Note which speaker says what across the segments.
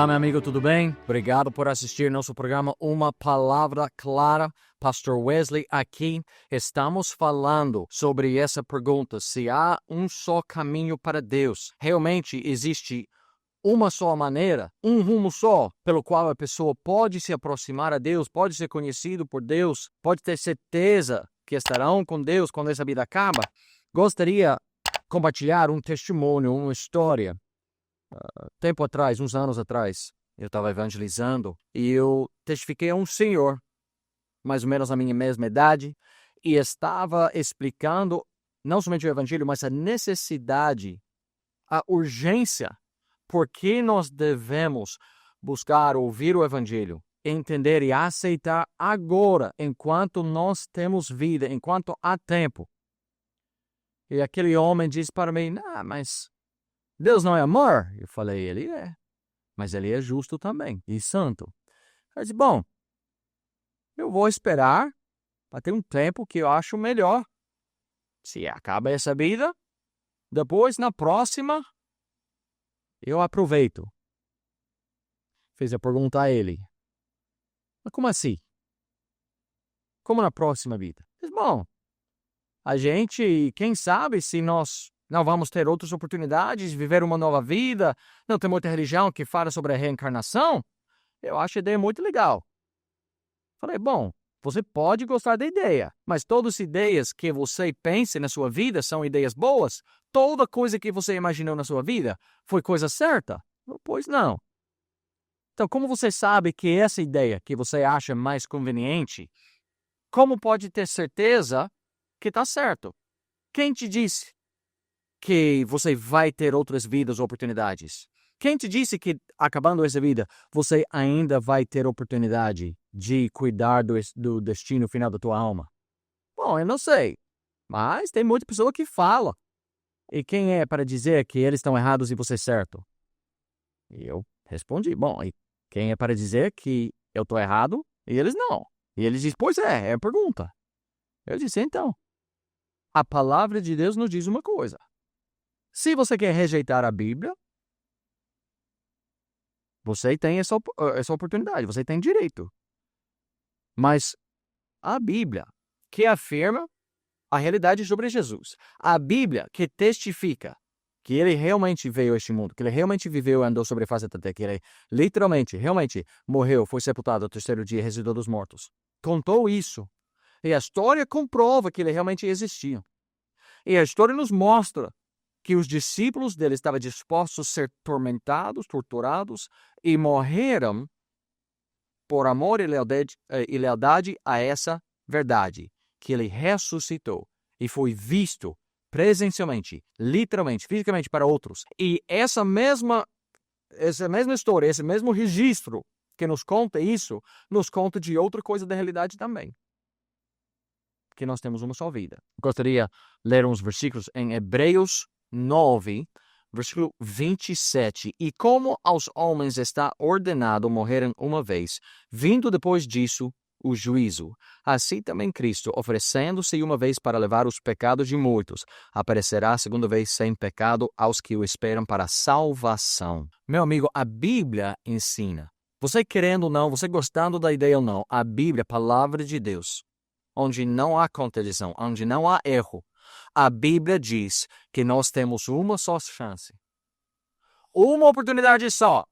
Speaker 1: Olá, meu amigo, tudo bem? Obrigado por assistir nosso programa Uma Palavra Clara. Pastor Wesley aqui. Estamos falando sobre essa pergunta: se há um só caminho para Deus. Realmente existe uma só maneira, um rumo só, pelo qual a pessoa pode se aproximar a Deus, pode ser conhecido por Deus, pode ter certeza que estarão com Deus quando essa vida acaba? Gostaria de compartilhar um testemunho, uma história. Tempo atrás, uns anos atrás, eu estava evangelizando e eu testifiquei a um senhor, mais ou menos a minha mesma idade, e estava explicando não somente o evangelho, mas a necessidade, a urgência, por que nós devemos buscar ouvir o evangelho, entender e aceitar agora, enquanto nós temos vida, enquanto há tempo. E aquele homem disse para mim: mas Deus não é amor? Eu falei: Ele é, mas Ele é justo também e santo. Eu disse: bom, eu vou esperar para ter um tempo que eu acho melhor. Se acaba essa vida, depois, na próxima, eu aproveito. Fiz a pergunta a ele: mas como assim? Como na próxima vida? Diz: bom, a gente, quem sabe se nós não vamos ter outras oportunidades, viver uma nova vida, não tem muita religião que fala sobre a reencarnação? Eu acho a ideia muito legal. Falei: bom, você pode gostar da ideia, mas todas as ideias que você pensa na sua vida são ideias boas? Toda coisa que você imaginou na sua vida foi coisa certa? Pois não. Então, como você sabe que essa ideia que você acha mais conveniente, como pode ter certeza que está certo? Quem te disse que você vai ter outras vidas ou oportunidades? Quem te disse que, acabando essa vida, você ainda vai ter oportunidade de cuidar do destino final da tua alma? Bom, eu não sei, mas tem muita pessoa que fala. E quem é para dizer que eles estão errados e você certo? E eu respondi: bom, e quem é para dizer que eu estou errado e eles não? E eles dizem: pois é a pergunta. Eu disse: então, a palavra de Deus nos diz uma coisa. Se você quer rejeitar a Bíblia, você tem essa oportunidade, você tem direito. Mas a Bíblia que afirma a realidade sobre Jesus, a Bíblia que testifica que ele realmente veio a este mundo, que ele realmente viveu e andou sobre a face da terra, que ele literalmente, realmente morreu, foi sepultado ao terceiro dia e ressuscitou dos mortos. Contou isso. E a história comprova que ele realmente existia. E a história nos mostra que os discípulos dele estavam dispostos a ser tormentados, torturados e morreram por amor e lealdade a essa verdade, que ele ressuscitou e foi visto presencialmente, literalmente, fisicamente para outros. E essa mesma história, esse mesmo registro que nos conta isso, nos conta de outra coisa da realidade também. Que nós temos uma só vida. Gostaria de ler uns versículos em Hebreus 9, versículo 27. E como aos homens está ordenado morrerem uma vez, vindo depois disso o juízo, assim também Cristo, oferecendo-se uma vez para levar os pecados de muitos, aparecerá a segunda vez sem pecado aos que o esperam para a salvação. Meu amigo, a Bíblia ensina. Você querendo ou não, você gostando da ideia ou não, a Bíblia, a palavra de Deus, onde não há contradição, onde não há erro, a Bíblia diz que nós temos uma só chance, uma oportunidade só,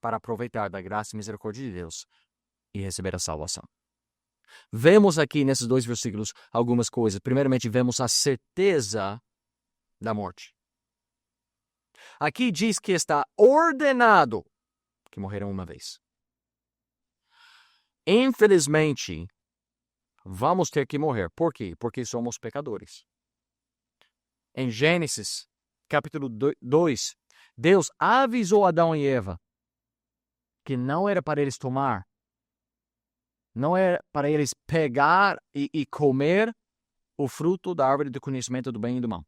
Speaker 1: para aproveitar da graça e misericórdia de Deus e receber a salvação. Vemos aqui nesses dois versículos algumas coisas. Primeiramente, vemos a certeza da morte. Aqui diz que está ordenado que morrerão uma vez. Infelizmente, vamos ter que morrer. Por quê? Porque somos pecadores. Em Gênesis, capítulo 2, Deus avisou Adão e Eva que não era para eles tomar, não era para eles pegar e comer o fruto da árvore do conhecimento do bem e do mal.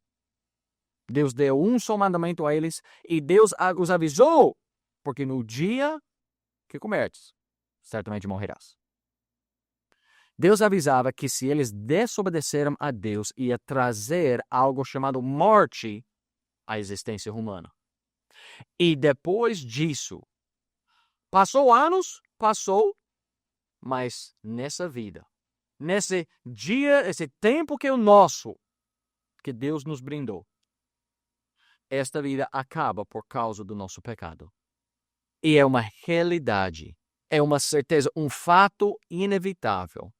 Speaker 1: Deus deu um só mandamento a eles e Deus os avisou, porque no dia que comerdes, certamente morrerás. Deus avisava que se eles desobedeceram a Deus, ia trazer algo chamado morte à existência humana. E depois disso, Passou anos, passou, mas nessa vida, nesse dia, esse tempo que é o nosso, que Deus nos brindou, esta vida acaba por causa do nosso pecado. E é uma realidade, é uma certeza, um fato inevitável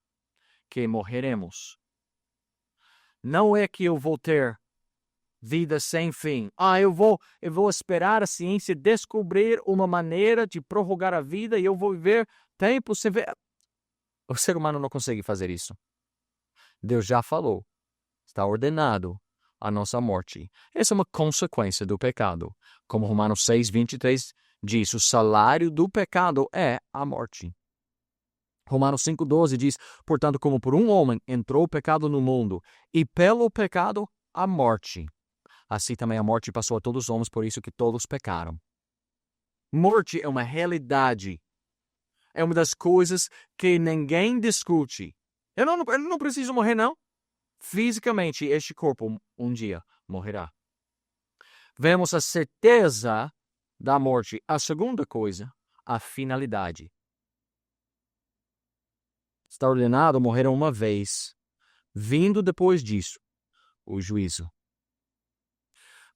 Speaker 1: que morreremos. Não é que eu vou ter vida sem fim. Eu vou esperar a ciência descobrir uma maneira de prorrogar a vida e eu vou viver tempo sem ver. O ser humano não consegue fazer isso. Deus já falou. Está ordenado a nossa morte. Essa é uma consequência do pecado. Como Romanos 6:23 diz, o salário do pecado é a morte. Romanos 5:12 diz, portanto, como por um homem entrou o pecado no mundo, e pelo pecado a morte. Assim também a morte passou a todos os homens, por isso que todos pecaram. Morte é uma realidade. É uma das coisas que ninguém discute. Eu não preciso morrer, não. Fisicamente, este corpo um dia morrerá. Vemos a certeza da morte. A segunda coisa, a finalidade. Está ordenado morrer uma vez, vindo depois disso o juízo.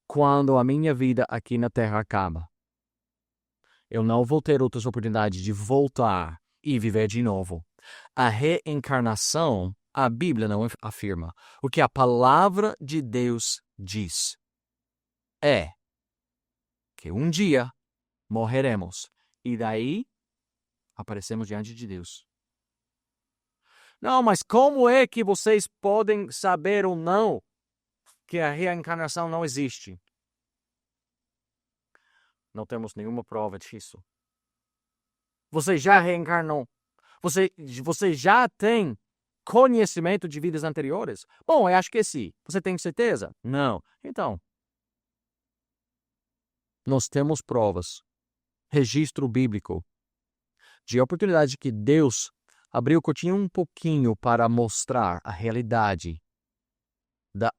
Speaker 1: Quando a minha vida aqui na Terra acaba, eu não vou ter outras oportunidades de voltar e viver de novo. A reencarnação, a Bíblia não afirma. O que a palavra de Deus diz é que um dia morreremos e daí aparecemos diante de Deus. Não, mas como é que vocês podem saber ou não que a reencarnação não existe? Não temos nenhuma prova disso. Você já reencarnou? Você já tem conhecimento de vidas anteriores? Bom, eu acho que sim. Você tem certeza? Não. Então, nós temos provas, registro bíblico, de oportunidade que Deus abriu o cortinho um pouquinho para mostrar a realidade da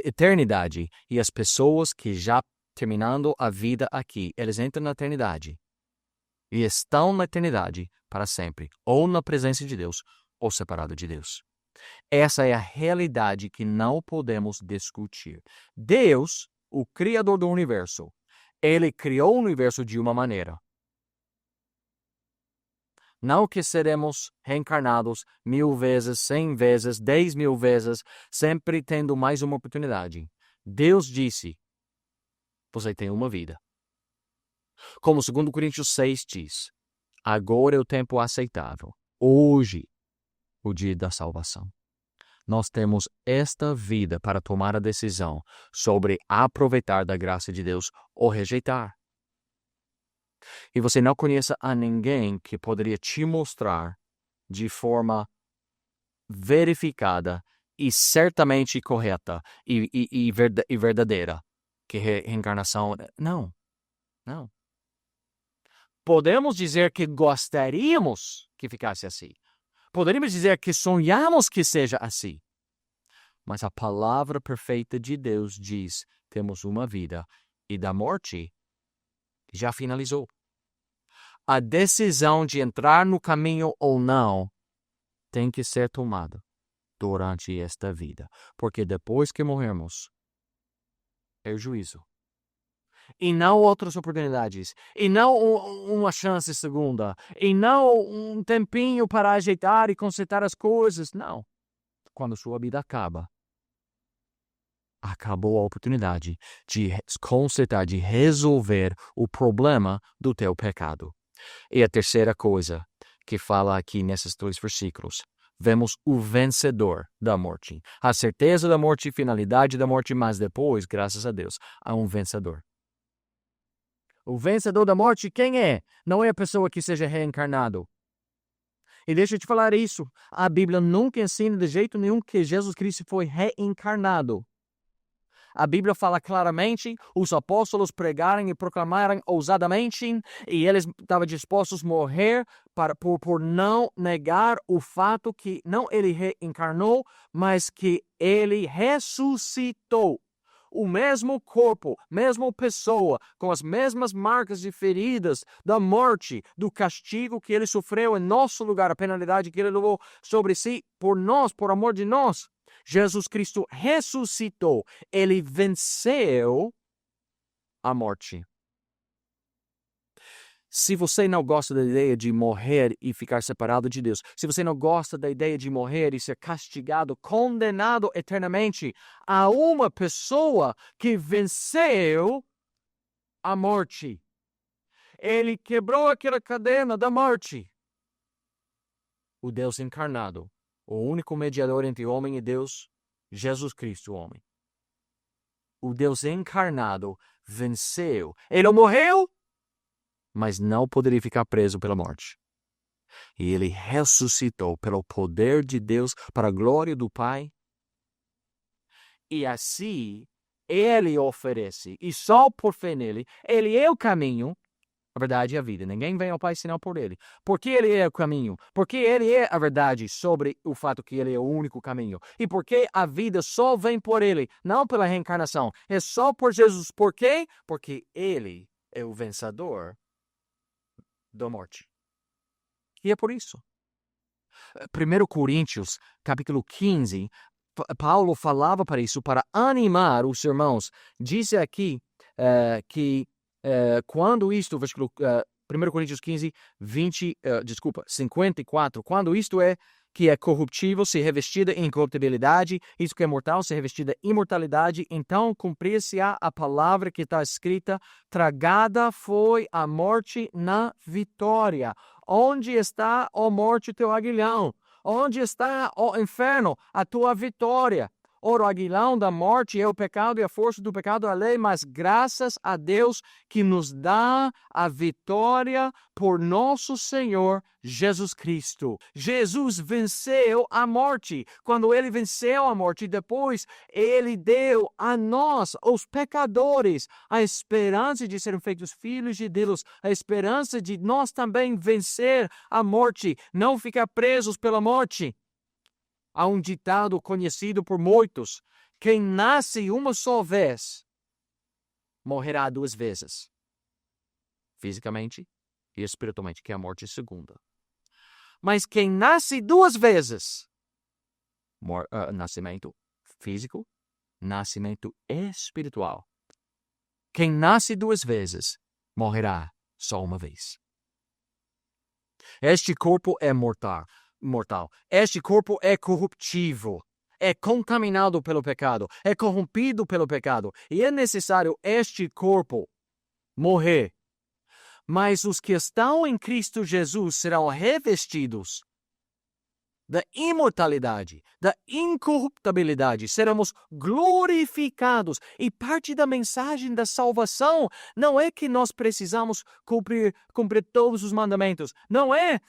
Speaker 1: eternidade e as pessoas que já terminando a vida aqui, eles entram na eternidade e estão na eternidade para sempre, ou na presença de Deus, ou separado de Deus. Essa é a realidade que não podemos discutir. Deus, o Criador do universo, ele criou o universo de uma maneira. Não que seremos reencarnados 1000 vezes, 100 vezes, 10.000 vezes, sempre tendo mais uma oportunidade. Deus disse, você tem uma vida. Como 2 Coríntios 6 diz, agora é o tempo aceitável. Hoje, o dia da salvação. Nós temos esta vida para tomar a decisão sobre aproveitar da graça de Deus ou rejeitar. E você não conhece a ninguém que poderia te mostrar de forma verificada e certamente correta e verdadeira que reencarnação... Não. Podemos dizer que gostaríamos que ficasse assim. Poderíamos dizer que sonhamos que seja assim. Mas a palavra perfeita de Deus diz, temos uma vida e da morte já finalizou. A decisão de entrar no caminho ou não tem que ser tomada durante esta vida. Porque depois que morrermos, é o juízo. E não outras oportunidades. E não uma chance segunda. E não um tempinho para ajeitar e consertar as coisas. Não. Quando sua vida acaba, acabou a oportunidade de consertar, de resolver o problema do teu pecado. E a terceira coisa que fala aqui nesses 2 versículos, vemos o vencedor da morte. A certeza da morte e finalidade da morte, mas depois, graças a Deus, há um vencedor. O vencedor da morte, quem é? Não é a pessoa que seja reencarnado. E deixa eu te falar isso, a Bíblia nunca ensina de jeito nenhum que Jesus Cristo foi reencarnado. A Bíblia fala claramente, os apóstolos pregaram e proclamaram ousadamente, e eles estavam dispostos a morrer por não negar o fato que não ele reencarnou, mas que ele ressuscitou. o mesmo corpo, mesma pessoa, com as mesmas marcas e feridas da morte, do castigo que ele sofreu em nosso lugar, a penalidade que ele levou sobre si por nós, por amor de nós. Jesus Cristo ressuscitou, ele venceu a morte. Se você não gosta da ideia de morrer e ficar separado de Deus, se você não gosta da ideia de morrer e ser castigado, condenado eternamente, há uma pessoa que venceu a morte. Ele quebrou aquela cadena da morte. O Deus encarnado, o único mediador entre o homem e Deus, Jesus Cristo, o homem. O Deus encarnado venceu. Ele morreu, mas não poderia ficar preso pela morte. E ele ressuscitou pelo poder de Deus para a glória do Pai. E assim, ele oferece, e só por fé nele, ele é o caminho, a verdade e a vida. Ninguém vem ao Pai senão por ele. Porque ele é o caminho. Porque ele é a verdade sobre o fato que ele é o único caminho. E porque a vida só vem por ele, não pela reencarnação. É só por Jesus. Por quê? Porque ele é o vencedor da morte. E é por isso. 1 Coríntios, capítulo 15, Paulo falava para isso, para animar os irmãos. Diz aqui que quando isto, versículo 1 Coríntios 15, 54, quando isto é que é corruptível, se revestida em incorruptibilidade, isto que é mortal, se revestida em imortalidade, então cumprir-se-á a palavra que está escrita, tragada foi a morte na vitória. Onde está, ó morte, o teu aguilhão? Onde está, ó inferno, a tua vitória? O aguilhão da morte é o pecado e a força do pecado é a lei, mas graças a Deus que nos dá a vitória por nosso Senhor Jesus Cristo. Jesus venceu a morte. Quando ele venceu a morte, depois ele deu a nós, os pecadores, a esperança de serem feitos filhos de Deus, a esperança de nós também vencer a morte, não ficar presos pela morte. Há um ditado conhecido por muitos: quem nasce uma só vez, morrerá 2 vezes. Fisicamente e espiritualmente, que é a morte segunda. Mas quem nasce 2 vezes, nascimento físico, nascimento espiritual. Quem nasce 2 vezes, morrerá só uma vez. Este corpo é mortal. Este corpo é corruptível, é contaminado pelo pecado, é corrompido pelo pecado, e é necessário este corpo morrer. Mas os que estão em Cristo Jesus serão revestidos da imortalidade, da incorruptibilidade, seremos glorificados. E parte da mensagem da salvação não é que nós precisamos cumprir todos os mandamentos, não é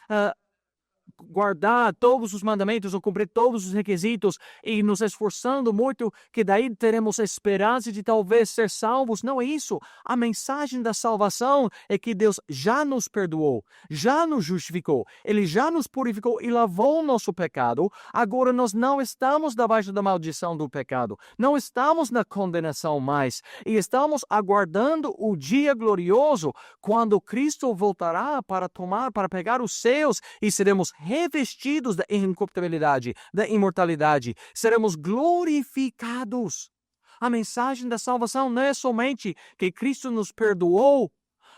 Speaker 1: guardar todos os mandamentos ou cumprir todos os requisitos e nos esforçando muito, que daí teremos esperança de talvez ser salvos. Não é isso. A mensagem da salvação é que Deus já nos perdoou, já nos justificou, Ele já nos purificou e lavou o nosso pecado. Agora nós não estamos debaixo da maldição do pecado, não estamos na condenação mais, e estamos aguardando o dia glorioso, quando Cristo voltará para pegar os seus, e seremos revestidos da incorruptibilidade, da imortalidade, seremos glorificados. A mensagem da salvação não é somente que Cristo nos perdoou.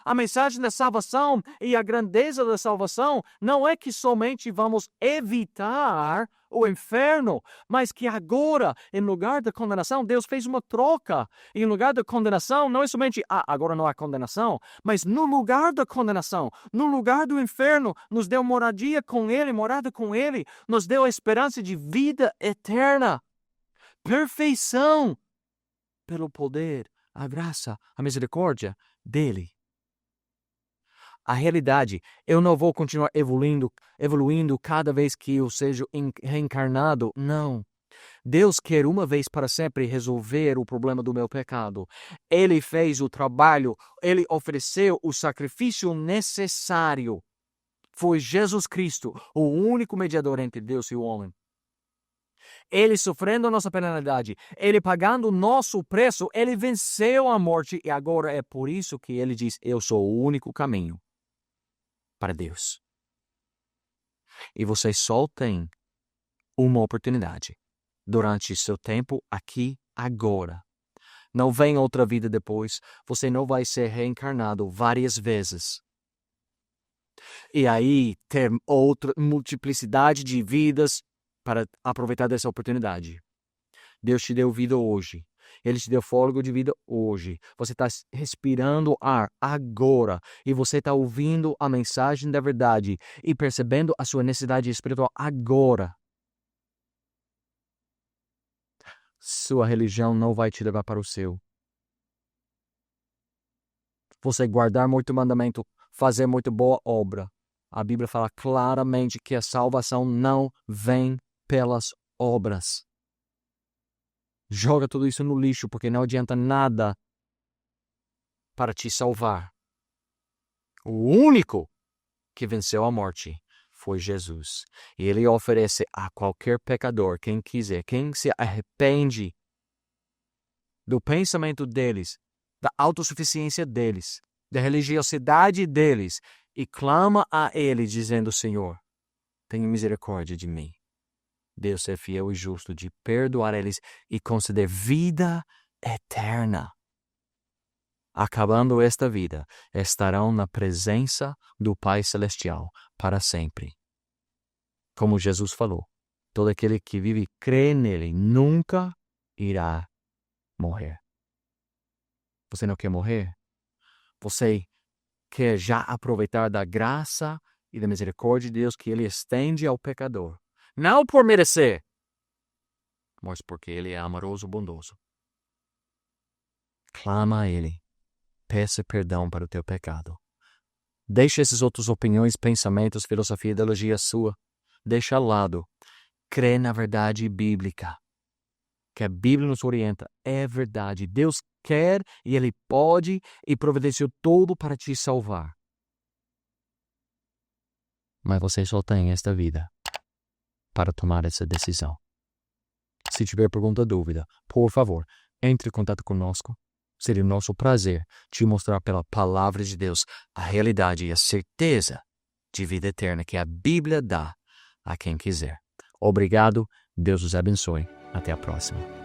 Speaker 1: A mensagem da salvação e a grandeza da salvação não é que somente vamos evitar o inferno, mas que agora, em lugar da condenação, Deus fez uma troca. Em lugar da condenação, não é somente, agora não há condenação, mas no lugar da condenação, no lugar do inferno, nos deu moradia com Ele, morada com Ele, nos deu a esperança de vida eterna, perfeição, pelo poder, a graça, a misericórdia dEle. A realidade, eu não vou continuar evoluindo cada vez que eu seja reencarnado. Não. Deus quer uma vez para sempre resolver o problema do meu pecado. Ele fez o trabalho, Ele ofereceu o sacrifício necessário. Foi Jesus Cristo, o único mediador entre Deus e o homem. Ele sofrendo a nossa penalidade, Ele pagando o nosso preço, Ele venceu a morte e agora é por isso que Ele diz, eu sou o único caminho para Deus. E você só tem uma oportunidade durante seu tempo aqui, agora. Não vem outra vida depois, você não vai ser reencarnado várias vezes. E aí ter outra multiplicidade de vidas para aproveitar dessa oportunidade. Deus te deu vida hoje. Ele te deu fôlego de vida hoje. Você está respirando ar agora. E você está ouvindo a mensagem da verdade e percebendo a sua necessidade espiritual agora. Sua religião não vai te levar para o céu. Você guardar muito mandamento, fazer muito boa obra. A Bíblia fala claramente que a salvação não vem pelas obras. Joga tudo isso no lixo, porque não adianta nada para te salvar. O único que venceu a morte foi Jesus. E Ele oferece a qualquer pecador, quem quiser, quem se arrepende do pensamento deles, da autossuficiência deles, da religiosidade deles, e clama a Ele, dizendo, Senhor, tenha misericórdia de mim. Deus é fiel e justo de perdoar eles e conceder vida eterna. Acabando esta vida, estarão na presença do Pai Celestial para sempre. Como Jesus falou, todo aquele que vive e crê nele nunca irá morrer. Você não quer morrer? Você quer já aproveitar da graça e da misericórdia de Deus que Ele estende ao pecador. Não por merecer, mas porque Ele é amoroso e bondoso. Clama a Ele. Peça perdão para o teu pecado. Deixa essas outras opiniões, pensamentos, filosofia, ideologia sua. Deixa ao lado. Crê na verdade bíblica. Que a Bíblia nos orienta. É verdade. Deus quer e Ele pode e providenciou tudo para te salvar. Mas você só tem esta vida para tomar essa decisão. Se tiver pergunta ou dúvida, por favor, entre em contato conosco. Seria nosso prazer te mostrar pela palavra de Deus a realidade e a certeza de vida eterna que a Bíblia dá a quem quiser. Obrigado, Deus os abençoe. Até a próxima.